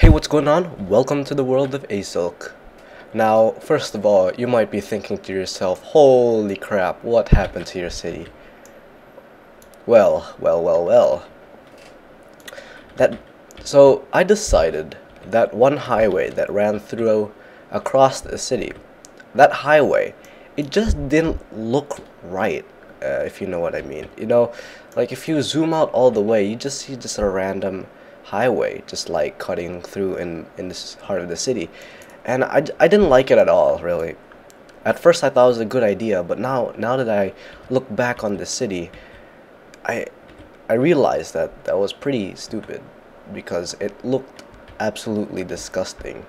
Hey, what's going on? Welcome to the world of Asilk. Now, first of all, you might be thinking to yourself, holy crap, what happened to your city? Well. So I decided that one highway that ran through across the city, that highway, it just didn't look right, if you know what I mean. You know, like if you zoom out all the way, you just see just a random highway just like cutting through in this heart of the city, and I didn't like it at all, really. At first I thought it was a good idea, but now that I look back on the city, I I realized that that was pretty stupid because it looked absolutely disgusting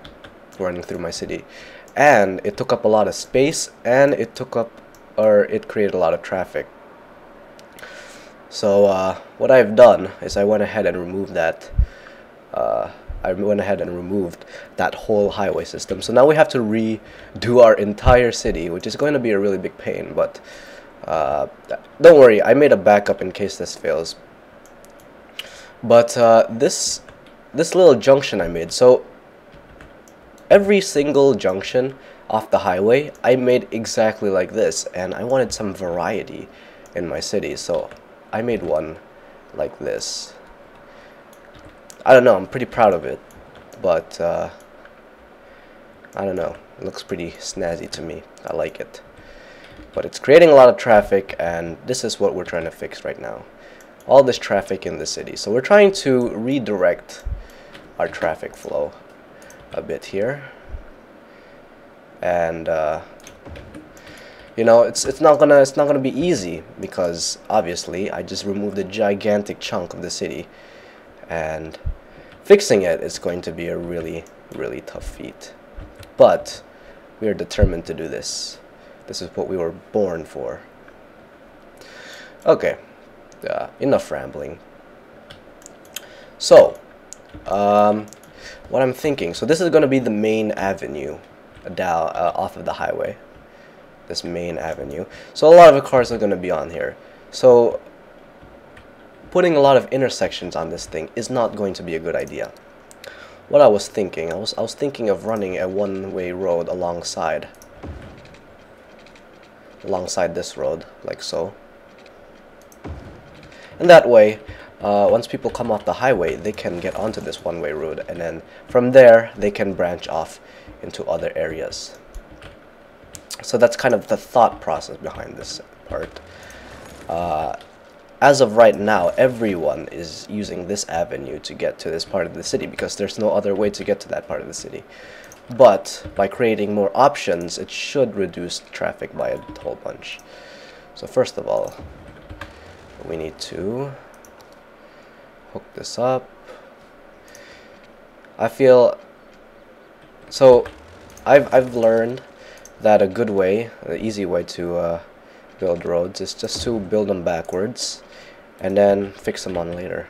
running through my city, and it took up a lot of space, and it created a lot of traffic. So what I've done is I went ahead and removed that. I went ahead and removed that whole highway system. So now we have to redo our entire city, which is going to be a really big pain. But don't worry, I made a backup in case this fails. But this little junction I made. So every single junction off the highway, I made exactly like this, and I wanted some variety in my city. So I made one like this. I don't know, I'm pretty proud of it, but I don't know, it looks pretty snazzy to me. I like it, but it's creating a lot of traffic, and this is what we're trying to fix right now. All this traffic in the city, so we're trying to redirect our traffic flow a bit here, and you know, it's not gonna be easy because obviously I just removed a gigantic chunk of the city, and fixing it is going to be a really tough feat. But we are determined to do this. This is what we were born for. Okay, enough rambling. So what I'm thinking, so this is going to be the main avenue down off of the highway, this main avenue. So a lot of the cars are going to be on here, so putting a lot of intersections on this thing is not going to be a good idea. What I was thinking, I was thinking of running a one-way road alongside this road, like so. And that way, once people come off the highway, they can get onto this one-way road, and then from there they can branch off into other areas. So that's kind of the thought process behind this part. As of right now, everyone is using this avenue to get to this part of the city because there's no other way to get to that part of the city. But by creating more options, it should reduce traffic by a whole bunch. So first of all, we need to hook this up. I feel so I've learned that a good way, the easy way to build roads is just to build them backwards and then fix them on later.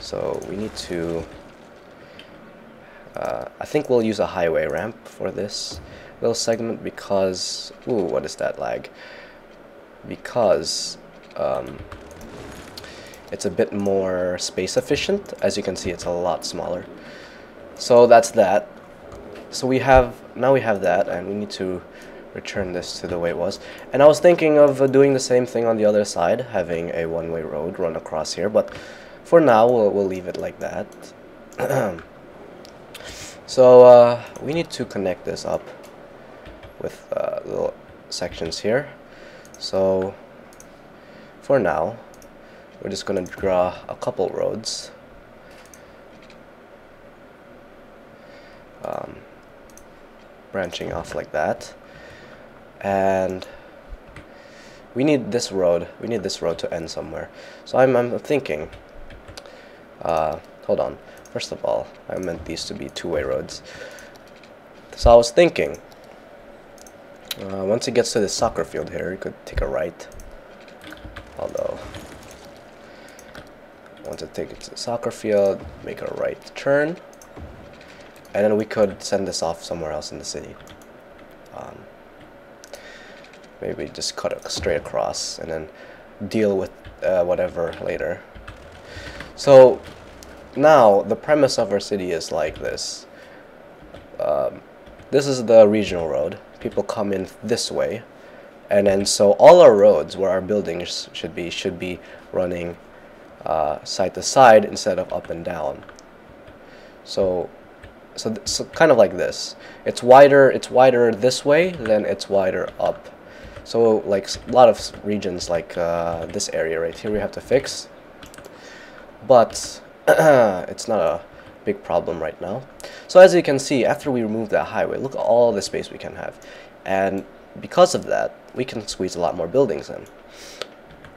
So we need to I think we'll use a highway ramp for this little segment because what is that lag? Because it's a bit more space efficient. As you can see, it's a lot smaller. So that's that. So now we have that, and we need to return this to the way it was. And I was thinking of doing the same thing on the other side, having a one-way road run across here, but for now we'll leave it like that. So we need to connect this up with little sections here. So for now, we're just gonna draw a couple roads. Branching off like that, and we need this road to end somewhere. So I'm thinking, hold on, first of all, I meant these to be two-way roads. So I was thinking, once it gets to the soccer field here, you could take a right, although once it takes it to the soccer field, make a right turn, and then we could send this off somewhere else in the city. Maybe just cut it straight across and then deal with whatever later. So now the premise of our city is like this. This is the regional road. People come in this way, and then so all our roads where our buildings should be running side to side instead of up and down. So kind of like this. It's wider this way, then it's wider up. So like a lot of regions like this area right here we have to fix, but it's not a big problem right now. So as you can see, after we remove that highway, look at all the space we can have, and because of that we can squeeze a lot more buildings in.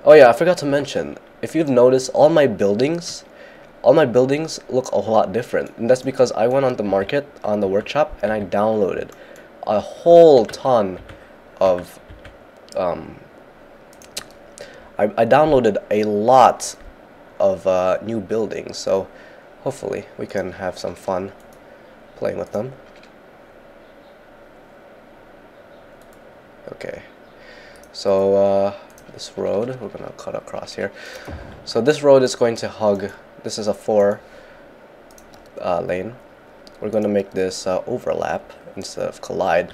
Oh yeah, I forgot to mention, if you've noticed, all my buildings look a whole lot different, and that's because I went on the market, on the workshop, and I downloaded a whole ton of I downloaded a lot of new buildings, so hopefully we can have some fun playing with them. Okay, so this road, we're gonna cut across here. So this road is going to hug, this is a 4 lane. We're gonna make this overlap instead of collide.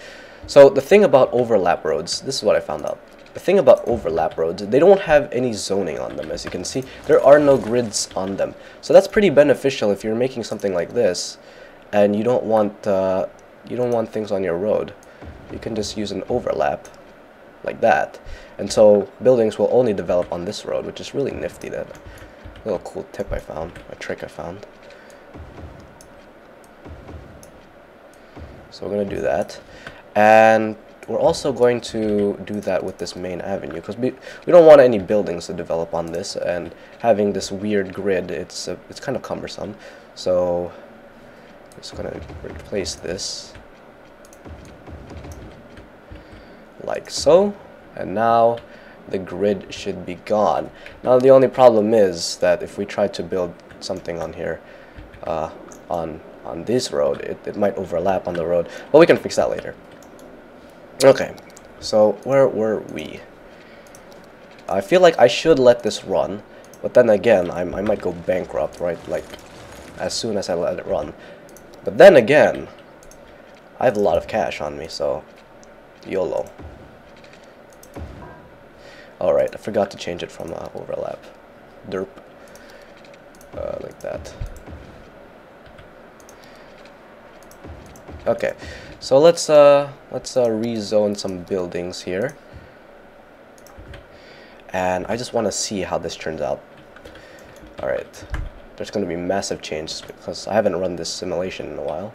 So the thing about overlap roads, this is what I found out. The thing about overlap roads, they don't have any zoning on them. As you can see, there are no grids on them. So that's pretty beneficial if you're making something like this and you don't want things on your road. You can just use an overlap like that, and so buildings will only develop on this road, which is really nifty. That little cool tip I found, a trick I found. So we're going to do that, and we're also going to do that with this main avenue, because we don't want any buildings to develop on this, and having this weird grid, it's kind of cumbersome. So I'm just going to replace this like so, and now the grid should be gone. Now the only problem is that if we try to build something on here, on this road, it might overlap on the road, but we can fix that later. Okay, so where were we? I feel like I should let this run, but then again I might go bankrupt, right, like as soon as I let it run. But then again, I have a lot of cash on me, so YOLO. Alright, I forgot to change it from overlap. Derp. Like that. Okay, so let's rezone some buildings here. And I just want to see how this turns out. Alright, there's going to be massive changes because I haven't run this simulation in a while.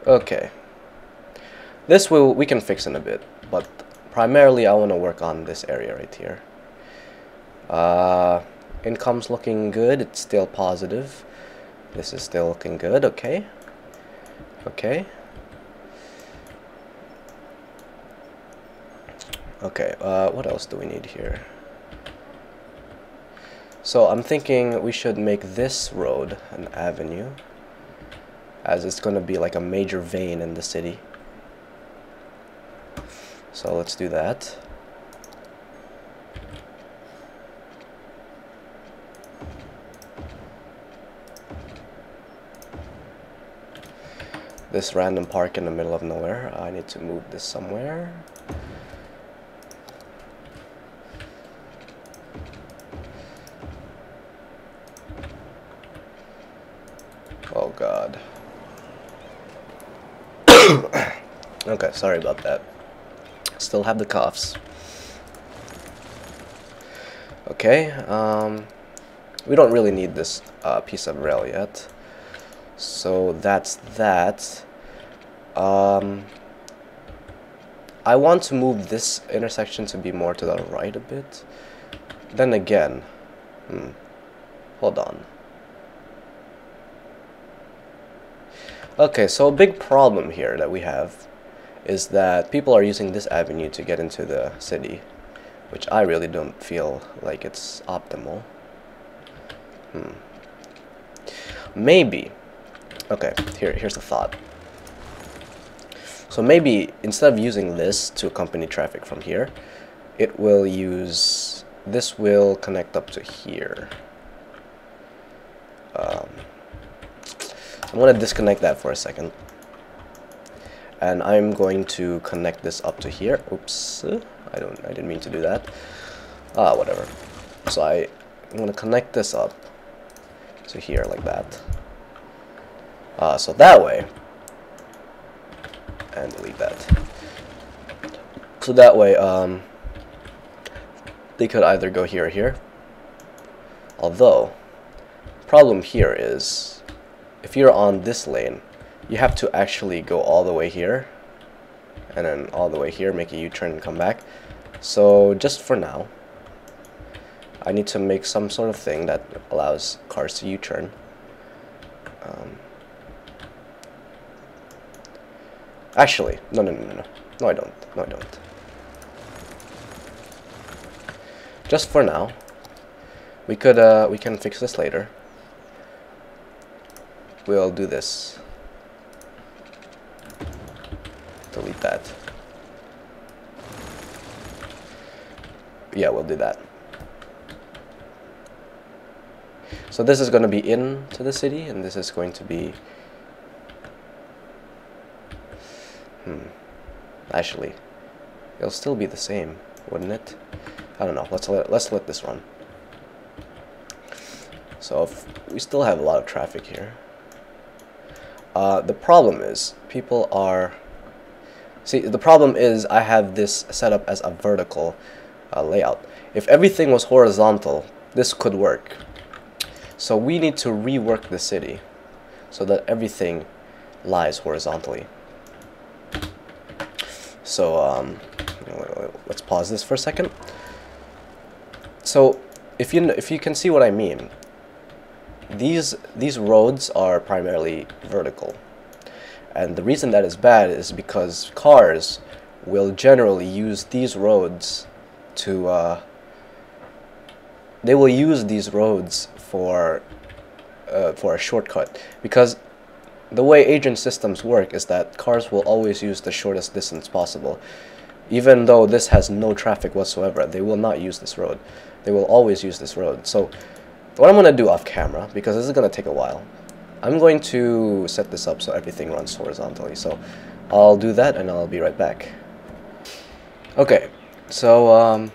Okay, this we can fix in a bit, but primarily I want to work on this area right here. Income's looking good, it's still positive. This is still looking good, okay. Okay. Okay, what else do we need here? So I'm thinking we should make this road an avenue, as it's going to be like a major vein in the city. So let's do that. This random park in the middle of nowhere, I need to move this somewhere. Oh god. Okay, sorry about that. Still have the coughs. Okay, we don't really need this piece of rail yet. So that's that. I want to move this intersection to be more to the right a bit. Then again, hold on. Okay, so a big problem here that we have is that people are using this avenue to get into the city, which I really don't feel like it's optimal. Maybe. Okay, here's the thought. So maybe instead of using this to accompany traffic from here, it will use, this will connect up to here. I'm going to disconnect that for a second, and I'm going to connect this up to here. Oops, I didn't mean to do that. Whatever. So I'm going to connect this up to here like that. So that way, and delete that. So that way, they could either go here or here. Although, problem here is, if you're on this lane, you have to actually go all the way here, and then all the way here, make a U-turn and come back. So just for now, I need to make some sort of thing that allows cars to U-turn. Actually, no, I don't. Just for now, we can fix this later. We'll do this. Delete that. Yeah, we'll do that. So this is going to be into the city, and this is going to be... Actually, it'll still be the same, wouldn't it? I don't know. Let's let this run. So we still have a lot of traffic here. The problem is people are... See, the problem is I have this set up as a vertical layout. If everything was horizontal, this could work. So we need to rework the city so that everything lies horizontally. So let's pause this for a second. So if you can see what I mean, these roads are primarily vertical, and the reason that is bad is because cars will generally use these roads to they will use these roads for a shortcut, because the way agent systems work is that cars will always use the shortest distance possible. Even though this has no traffic whatsoever, they will not use this road. They will always use this road. So what I'm going to do off camera, because this is going to take a while, I'm going to set this up so everything runs horizontally. So I'll do that and I'll be right back. Okay, so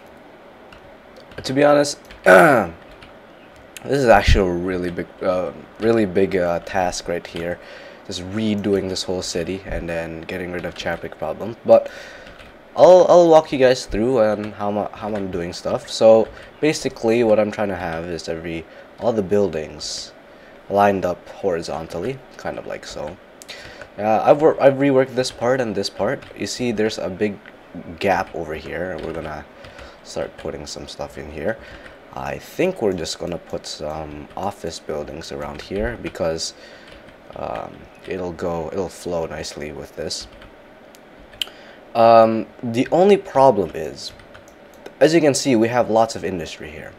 to be honest, this is actually a really big task right here. Just redoing this whole city and then getting rid of traffic problems. But I'll walk you guys through how I'm doing stuff. So basically, what I'm trying to have is all the buildings lined up horizontally, kind of like so. I've reworked this part and this part. You see, there's a big gap over here. We're gonna start putting some stuff in here. I think we're just gonna put some office buildings around here because it'll flow nicely with this. The only problem is, as you can see, we have lots of industry here.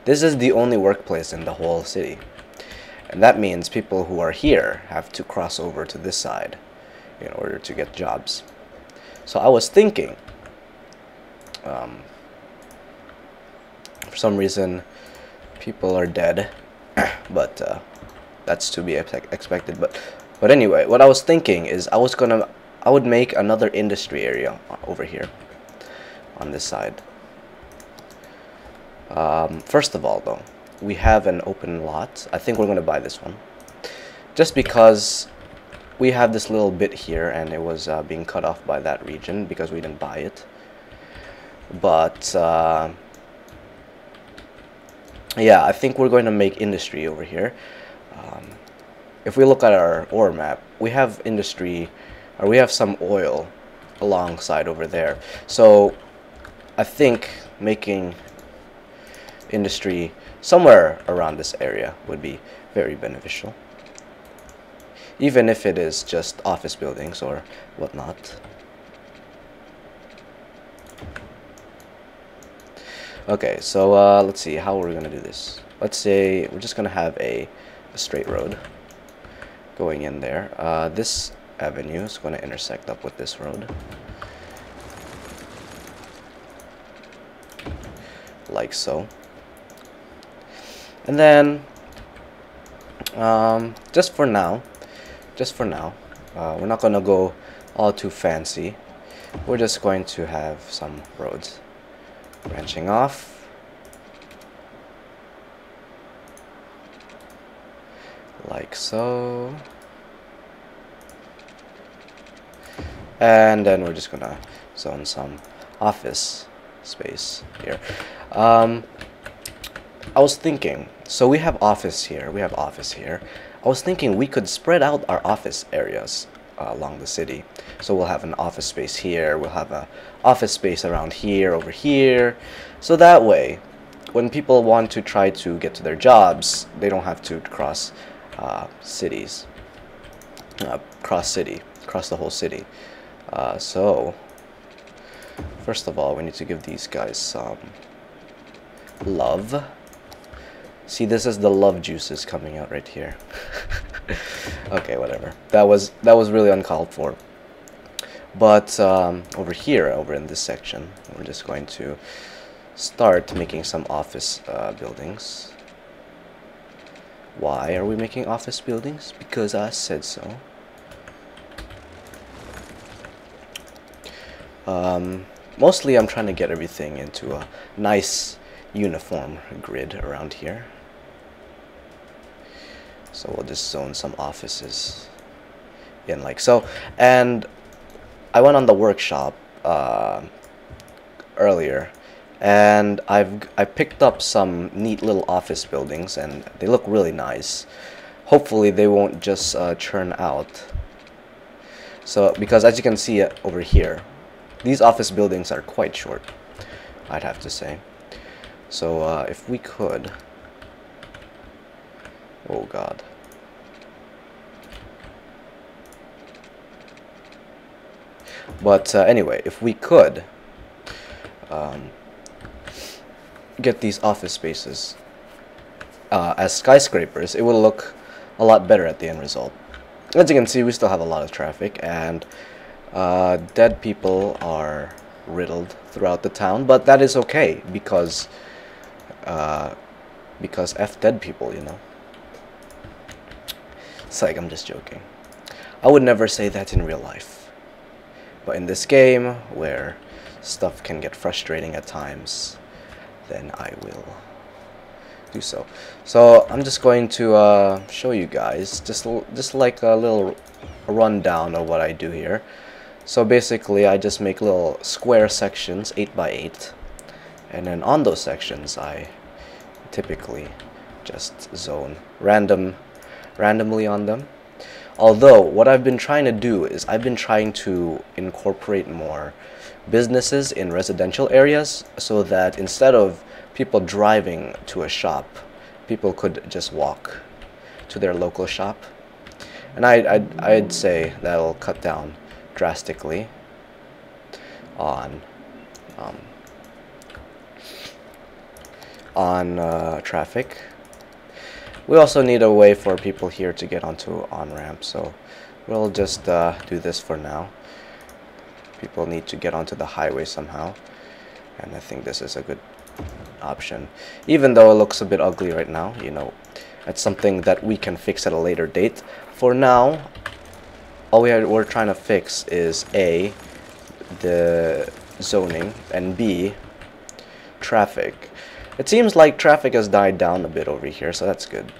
This is the only workplace in the whole city, and that means people who are here have to cross over to this side in order to get jobs. So I was thinking, for some reason people are dead, but that's to be expected. But anyway, what I was thinking is I would make another industry area over here on this side. First of all, though, we have an open lot. I think we're going to buy this one just because we have this little bit here and it was being cut off by that region because we didn't buy it. But yeah, I think we're going to make industry over here. If we look at our ore map, we have industry, or we have some oil alongside over there. So I think making industry somewhere around this area would be very beneficial, even if it is just office buildings or whatnot. Okay, so let's see how we're gonna do this. Let's say we're just gonna have a straight road going in there. This avenue is gonna intersect up with this road. like so. And then just for now, we're not gonna go all too fancy. We're just going to have some roads branching off like so, and then we're just gonna zone some office space here. I was thinking, so we have office here, I was thinking we could spread out our office areas along the city. So we'll have an office space here, we'll have a office space around here, over here. So that way, when people want to try to get to their jobs, they don't have to cross cities, cross the whole city. So first of all, we need to give these guys some love. See, this is the love juices coming out right here. Okay, whatever. That was really uncalled for. But over here, over in this section, we're just going to start making some office buildings. Why are we making office buildings? Because I said so. Mostly I'm trying to get everything into a nice uniform grid around here. So we'll just zone some offices in like so. And I went on the workshop earlier, and I picked up some neat little office buildings, and they look really nice. Hopefully they won't just churn out. So because as you can see over here, these office buildings are quite short, I'd have to say. So if we could, oh god. But anyway, if we could get these office spaces as skyscrapers, it will look a lot better at the end result. As you can see, we still have a lot of traffic, and dead people are riddled throughout the town, but that is okay because F dead people, you know. It's like, I'm just joking. I would never say that in real life. But in this game, where stuff can get frustrating at times, then I will do so. So I'm just going to show you guys just like a little rundown of what I do here. So basically, I just make little square sections, 8 by 8, and then on those sections, I typically just zone randomly on them. Although, what I've been trying to do is I've been trying to incorporate more businesses in residential areas, so that instead of people driving to a shop, people could just walk to their local shop. And I'd say that'll cut down drastically on traffic. We also need a way for people here to get onto on-ramp, so we'll just do this for now. People need to get onto the highway somehow, and I think this is a good option. Even though it looks a bit ugly right now, you know, it's something that we can fix at a later date. For now, all we're trying to fix is A, the zoning, and B, traffic. It seems like traffic has died down a bit over here, so that's good.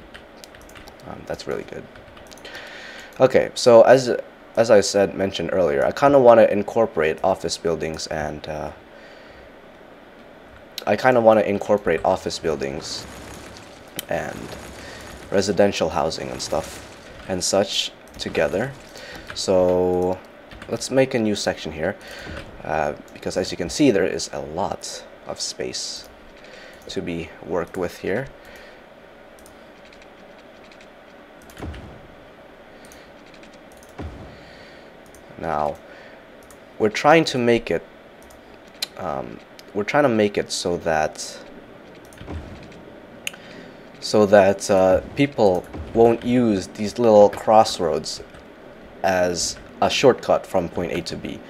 That's really good. Okay, so as I mentioned earlier, I kind of want to incorporate office buildings and residential housing and stuff and such together. So let's make a new section here, because as you can see, there is a lot of space to be worked with here. Now we're trying to make it so that people won't use these little crossroads as a shortcut from point A to B.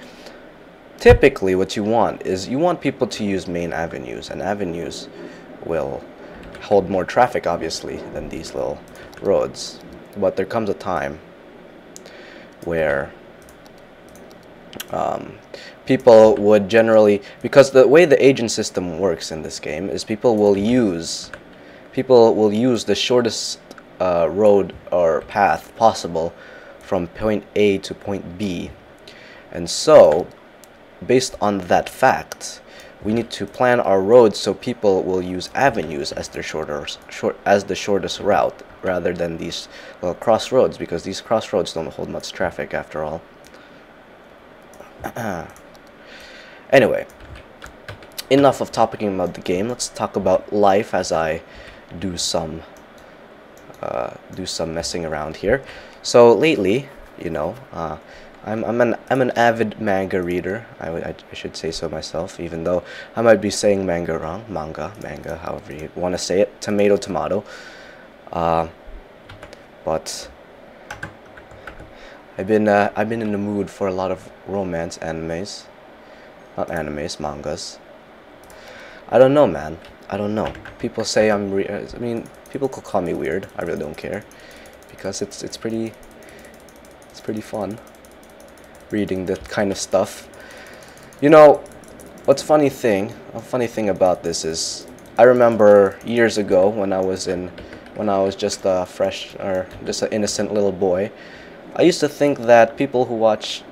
typically what you want is you want people to use main avenues, and avenues will hold more traffic obviously than these little roads. But there comes a time where people would generally, because the way the agent system works in this game is people will use the shortest road or path possible from point A to point B, and so based on that fact we need to plan our roads so people will use avenues as their the shortest route rather than these crossroads, because these crossroads don't hold much traffic after all. Anyway, enough of talking about the game. Let's talk about life as I do some messing around here. So lately, you know, I'm an avid manga reader. I should say so myself, even though I might be saying manga wrong. Manga, however you want to say it. Tomato, tomato. But I've been in the mood for a lot of romance animes, not animes, mangas. I don't know, man. I don't know. People say I mean, people could call me weird. I really don't care, because it's pretty fun reading that kind of stuff. You know, a funny thing about this is I remember years ago when I was just a fresh or just an innocent little boy. I used to think that people who watch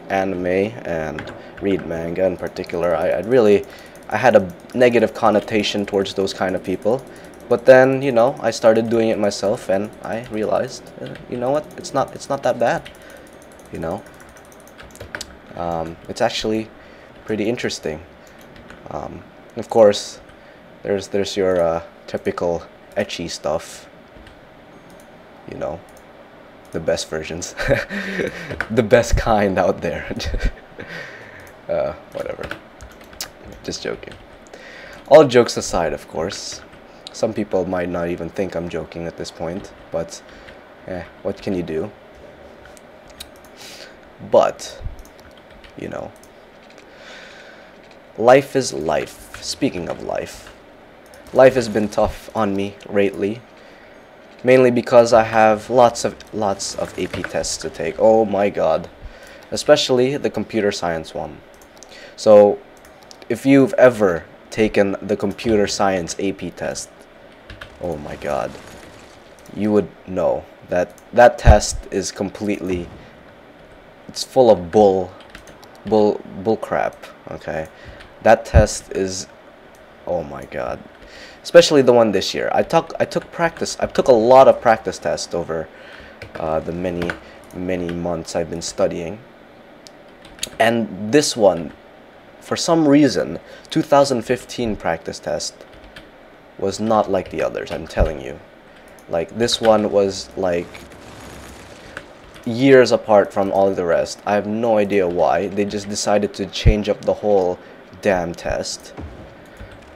anime and read manga in particular, I had a negative connotation towards those kind of people. But then, you know, I started doing it myself, and I realized, you know what, it's not that bad, you know. It's actually pretty interesting. Of course, there's your typical ecchi stuff, you know, the best versions, the best kind out there. Whatever, just joking. All jokes aside, of course, some people might not even think I'm joking at this point, but what can you do? But, you know, life is life. Speaking of life has been tough on me lately, mainly because I have lots of AP tests to take. Oh my god, especially the computer science one. So if you've ever taken the computer science AP test, oh my god, you would know that that test is completely, it's full of bull crap. Okay, that test is, oh my god, especially the one this year. I took a lot of practice tests over the many months I've been studying, and this one, for some reason, 2015 practice test was not like the others. I'm telling you, like, this one was like years apart from all the rest. I have no idea why. They just decided to change up the whole damn test,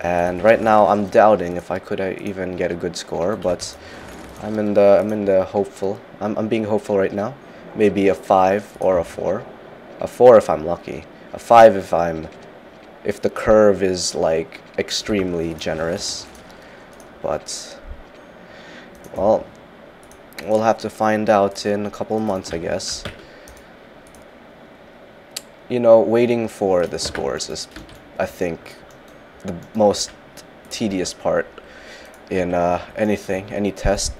and right now I'm doubting if I could even get a good score. But I'm being hopeful right now. Maybe a 5 or a 4. A 4 if I'm lucky. A 5 if the curve is like extremely generous. But, well, we'll have to find out in a couple months, I guess. You know, waiting for the scores is, I think, the most tedious part in any test,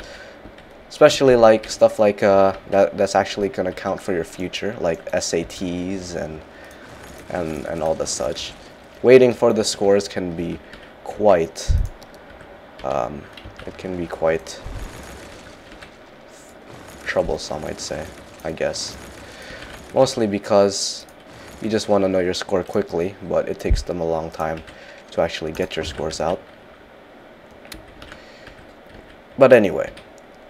especially like stuff like that's actually gonna count for your future, like SATs and all the such. Waiting for the scores can be quite troublesome, I'd say, I guess. Mostly because you just want to know your score quickly, but it takes them a long time to actually get your scores out. But anyway,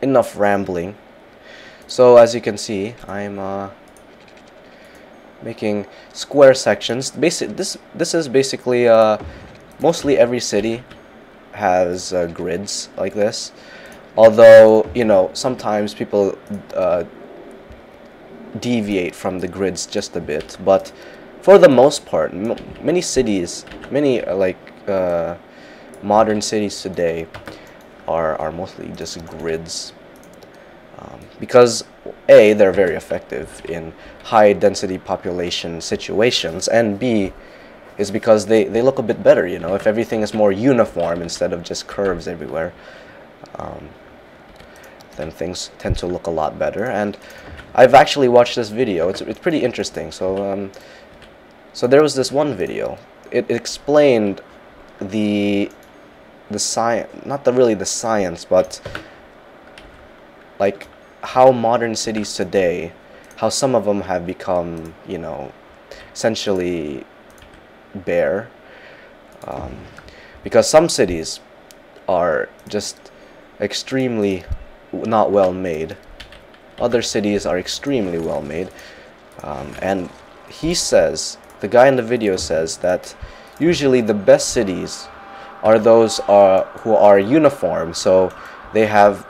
enough rambling. So as you can see, I'm making square sections. This is basically mostly every city has grids like this. Although, you know, sometimes people deviate from the grids just a bit, but for the most part, many cities, many modern cities today are mostly just grids, because A, they're very effective in high density population situations, and B, is because they look a bit better, you know. If everything is more uniform instead of just curves everywhere, then things tend to look a lot better. And I've actually watched this video. It's pretty interesting. So there was this one video. It explained the science, not really the science, but like how modern cities today, how some of them have become, you know, essentially bare, because some cities are just extremely not well made. Other cities are extremely well made, and he says, the guy in the video says, that usually the best cities are those who are uniform. So they have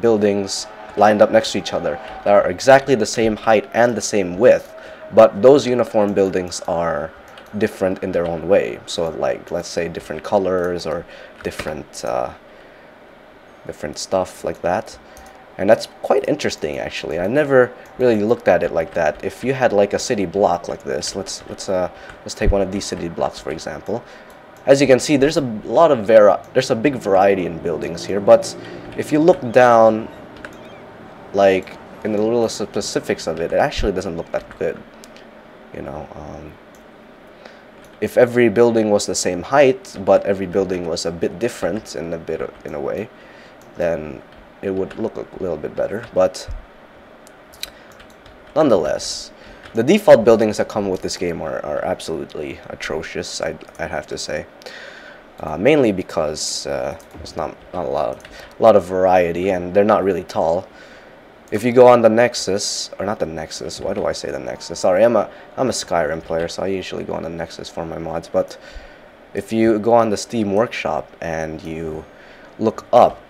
buildings lined up next to each other that are exactly the same height and the same width, but those uniform buildings are different in their own way. So like, let's say different colors or different stuff like that. And that's quite interesting, actually. I never really looked at it like that. If you had like a city block like this, let's take one of these city blocks for example. As you can see, there's a lot of there's a big variety in buildings here, but if you look down, like in the little specifics of it, it actually doesn't look that good. You know, if every building was the same height, but every building was a bit different in a way, then it would look a little bit better. But nonetheless, the default buildings that come with this game are absolutely atrocious, I'd have to say. Mainly because there's not a lot of variety, and they're not really tall. If you go on the Nexus, or not the Nexus, why do I say the Nexus? Sorry, I'm a Skyrim player, so I usually go on the Nexus for my mods. But if you go on the Steam Workshop and you look up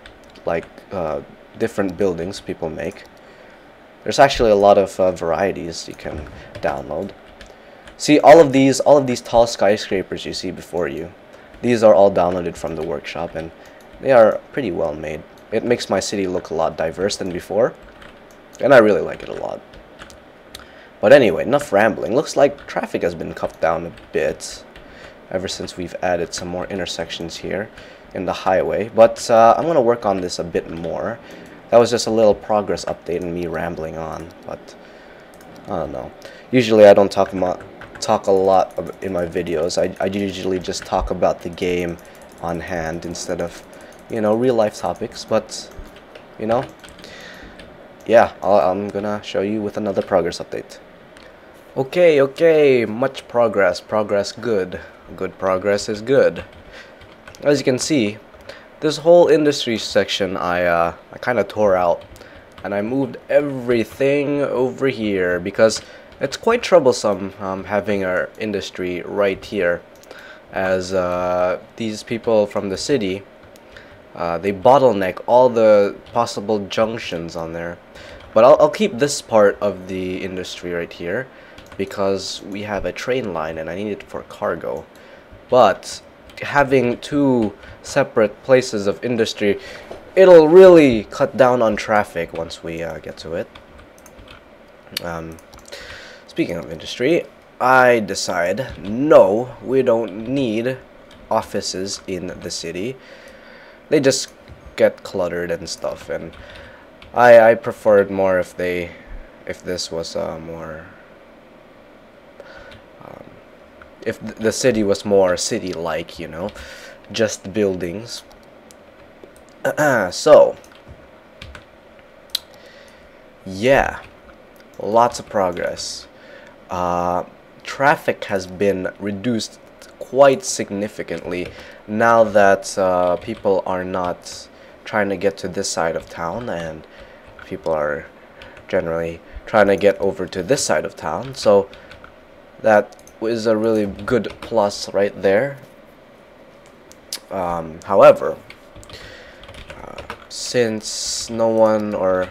like different buildings people make, there's actually a lot of varieties you can download. See, all of these tall skyscrapers you see before you, these are all downloaded from the workshop, and they are pretty well made. It makes my city look a lot diverse than before, and I really like it a lot. But anyway, enough rambling. Looks like traffic has been cut down a bit ever since we've added some more intersections here in the highway, but I'm going to work on this a bit more. That was just a little progress update and me rambling on, but I don't know. Usually I don't talk a lot in my videos. I usually just talk about the game on hand instead of, you know, real life topics, but, you know, yeah, I'm gonna show you with another progress update. Okay, much progress. Progress good. Good progress is good. As you can see, this whole industry section I kind of tore out, and I moved everything over here because it's quite troublesome having our industry right here, as these people from the city, they bottleneck all the possible junctions on there. But I'll keep this part of the industry right here because we have a train line and I need it for cargo. But having two separate places of industry, it'll really cut down on traffic once we get to it. Speaking of industry, I decide, no, we don't need offices in the city. They just get cluttered and stuff, and I preferred more if this was more, if the city was more city-like, you know, just buildings. So, yeah, lots of progress. Traffic has been reduced quite significantly now that people are not trying to get to this side of town, and people are generally trying to get over to this side of town. So that is a really good plus right there. However, since no one, or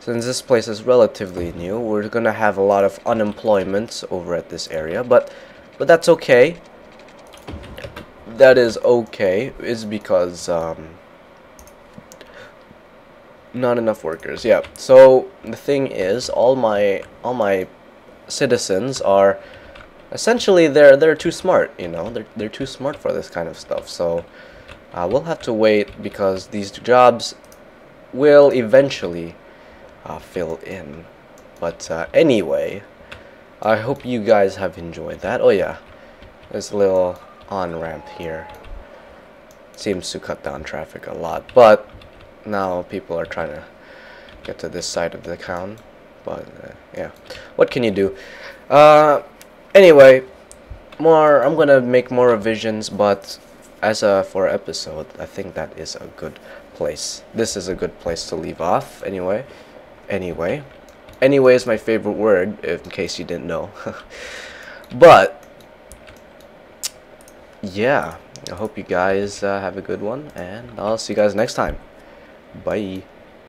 Since this place is relatively new, we're gonna have a lot of unemployment over at this area, but that's okay. That is okay. It's because not enough workers. Yeah. So the thing is, all my citizens are essentially they're too smart. You know, they're too smart for this kind of stuff. So we'll have to wait because these jobs will eventually fill in. But anyway, I hope you guys have enjoyed that. Oh yeah, there's a little on-ramp here. Seems to cut down traffic a lot, but now people are trying to get to this side of the town. But yeah, what can you do? Anyway, I'm gonna make more revisions, but as a for episode, I think that is a good place. This is a good place to leave off. Anyway, is my favorite word, in case you didn't know. But yeah, I hope you guys have a good one, and I'll see you guys next time. Bye.